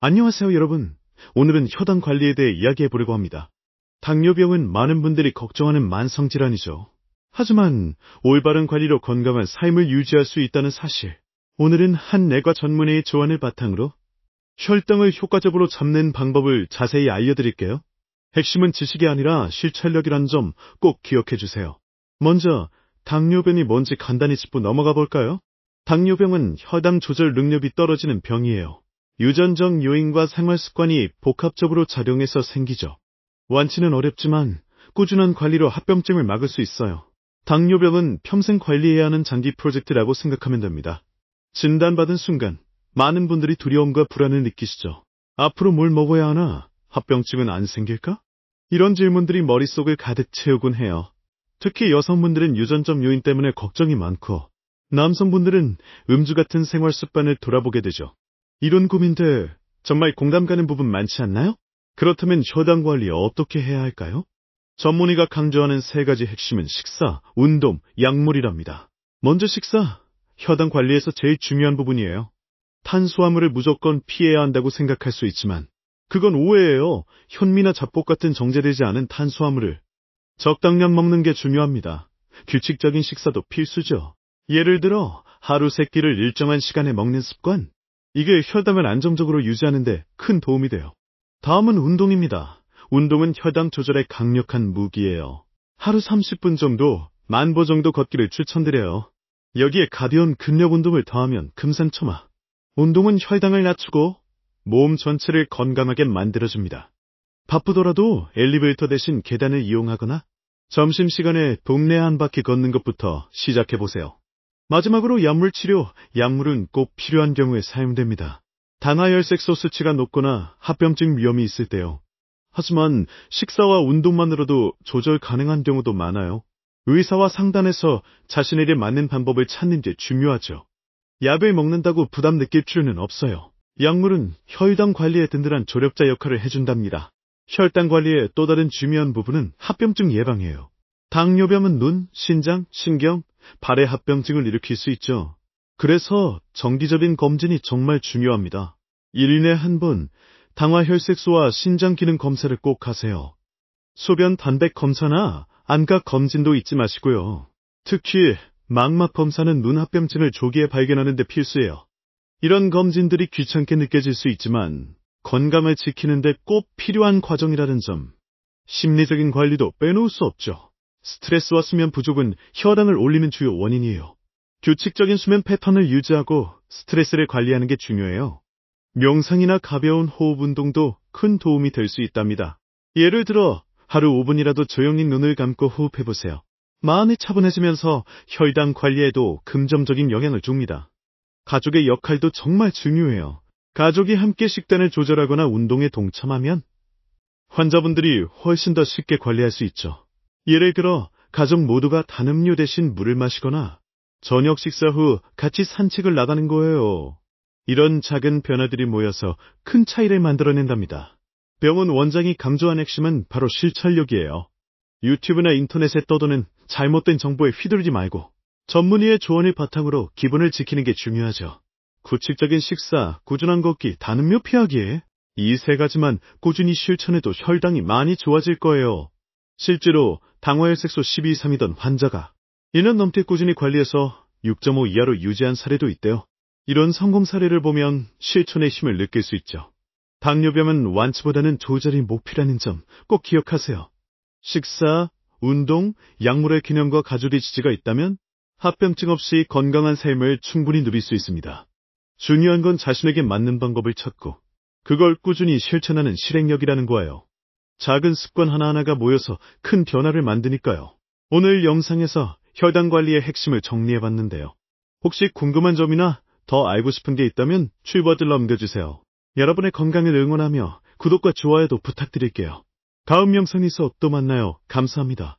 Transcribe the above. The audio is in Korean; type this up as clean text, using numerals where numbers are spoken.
안녕하세요, 여러분. 오늘은 혈당 관리에 대해 이야기해 보려고 합니다. 당뇨병은 많은 분들이 걱정하는 만성질환이죠. 하지만 올바른 관리로 건강한 삶을 유지할 수 있다는 사실. 오늘은 한 내과 전문의의 조언을 바탕으로 혈당을 효과적으로 잡는 방법을 자세히 알려드릴게요. 핵심은 지식이 아니라 실천력이란 점 꼭 기억해 주세요. 먼저 당뇨병이 뭔지 간단히 짚고 넘어가 볼까요? 당뇨병은 혈당 조절 능력이 떨어지는 병이에요. 유전적 요인과 생활 습관이 복합적으로 작용해서 생기죠. 완치는 어렵지만 꾸준한 관리로 합병증을 막을 수 있어요. 당뇨병은 평생 관리해야 하는 장기 프로젝트라고 생각하면 됩니다. 진단받은 순간 많은 분들이 두려움과 불안을 느끼시죠. 앞으로 뭘 먹어야 하나? 합병증은 안 생길까? 이런 질문들이 머릿속을 가득 채우곤 해요. 특히 여성분들은 유전적 요인 때문에 걱정이 많고, 남성분들은 음주 같은 생활 습관을 돌아보게 되죠. 이런 고민들 정말 공감 가는 부분 많지 않나요? 그렇다면 혈당 관리 어떻게 해야 할까요? 전문의가 강조하는 세 가지 핵심은 식사, 운동, 약물이랍니다. 먼저 식사, 혈당 관리에서 제일 중요한 부분이에요. 탄수화물을 무조건 피해야 한다고 생각할 수 있지만 그건 오해예요. 현미나 잡곡 같은 정제되지 않은 탄수화물을 적당량 먹는 게 중요합니다. 규칙적인 식사도 필수죠. 예를 들어 하루 세 끼를 일정한 시간에 먹는 습관, 이게 혈당을 안정적으로 유지하는 데 큰 도움이 돼요. 다음은 운동입니다. 운동은 혈당 조절에 강력한 무기예요. 하루 30분 정도, 만보 정도 걷기를 추천드려요. 여기에 가벼운 근력 운동을 더하면 금상첨화. 운동은 혈당을 낮추고 몸 전체를 건강하게 만들어줍니다. 바쁘더라도 엘리베이터 대신 계단을 이용하거나 점심시간에 동네 한 바퀴 걷는 것부터 시작해보세요. 마지막으로 약물 치료, 약물은 꼭 필요한 경우에 사용됩니다. 당하혈색소 수치가 높거나 합병증 위험이 있을 때요. 하지만 식사와 운동만으로도 조절 가능한 경우도 많아요. 의사와 상담해서 자신에게 맞는 방법을 찾는 게 중요하죠. 약을 먹는다고 부담 느낄 필요는 없어요. 약물은 혈당 관리에 든든한 조력자 역할을 해준답니다. 혈당 관리의 또 다른 중요한 부분은 합병증 예방이에요. 당뇨병은 눈, 신장, 신경, 발의 합병증을 일으킬 수 있죠. 그래서 정기적인 검진이 정말 중요합니다. 1년에 한 번 당화혈색소와 신장 기능 검사를 꼭 하세요. 소변 단백 검사나 안각 검진도 잊지 마시고요. 특히 망막 검사는 눈 합병증을 조기에 발견하는 데 필수예요. 이런 검진들이 귀찮게 느껴질 수 있지만 건강을 지키는 데 꼭 필요한 과정이라는 점. 심리적인 관리도 빼놓을 수 없죠. 스트레스와 수면 부족은 혈당을 올리는 주요 원인이에요. 규칙적인 수면 패턴을 유지하고 스트레스를 관리하는 게 중요해요. 명상이나 가벼운 호흡 운동도 큰 도움이 될 수 있답니다. 예를 들어 하루 5분이라도 조용히 눈을 감고 호흡해보세요. 마음이 차분해지면서 혈당 관리에도 긍정적인 영향을 줍니다. 가족의 역할도 정말 중요해요. 가족이 함께 식단을 조절하거나 운동에 동참하면 환자분들이 훨씬 더 쉽게 관리할 수 있죠. 예를 들어 가족 모두가 단음료 대신 물을 마시거나 저녁 식사 후 같이 산책을 나가는 거예요. 이런 작은 변화들이 모여서 큰 차이를 만들어낸답니다. 병원 원장이 강조한 핵심은 바로 실천력이에요. 유튜브나 인터넷에 떠도는 잘못된 정보에 휘둘리지 말고 전문의의 조언을 바탕으로 기본을 지키는 게 중요하죠. 규칙적인 식사, 꾸준한 걷기, 단음료 피하기, 이 세 가지만 꾸준히 실천해도 혈당이 많이 좋아질 거예요. 실제로 당화혈색소 12 이상이던 환자가 1년 넘게 꾸준히 관리해서 6.5 이하로 유지한 사례도 있대요. 이런 성공 사례를 보면 실천의 힘을 느낄 수 있죠. 당뇨병은 완치보다는 조절이 목표라는 점 꼭 기억하세요. 식사, 운동, 약물의 균형과 가족의 지지가 있다면 합병증 없이 건강한 삶을 충분히 누릴 수 있습니다. 중요한 건 자신에게 맞는 방법을 찾고 그걸 꾸준히 실천하는 실행력이라는 거예요. 작은 습관 하나하나가 모여서 큰 변화를 만드니까요. 오늘 영상에서 혈당 관리의 핵심을 정리해봤는데요. 혹시 궁금한 점이나 더 알고 싶은 게 있다면 추버들 남겨주세요. 여러분의 건강을 응원하며 구독과 좋아요도 부탁드릴게요. 다음 영상에서 또 만나요. 감사합니다.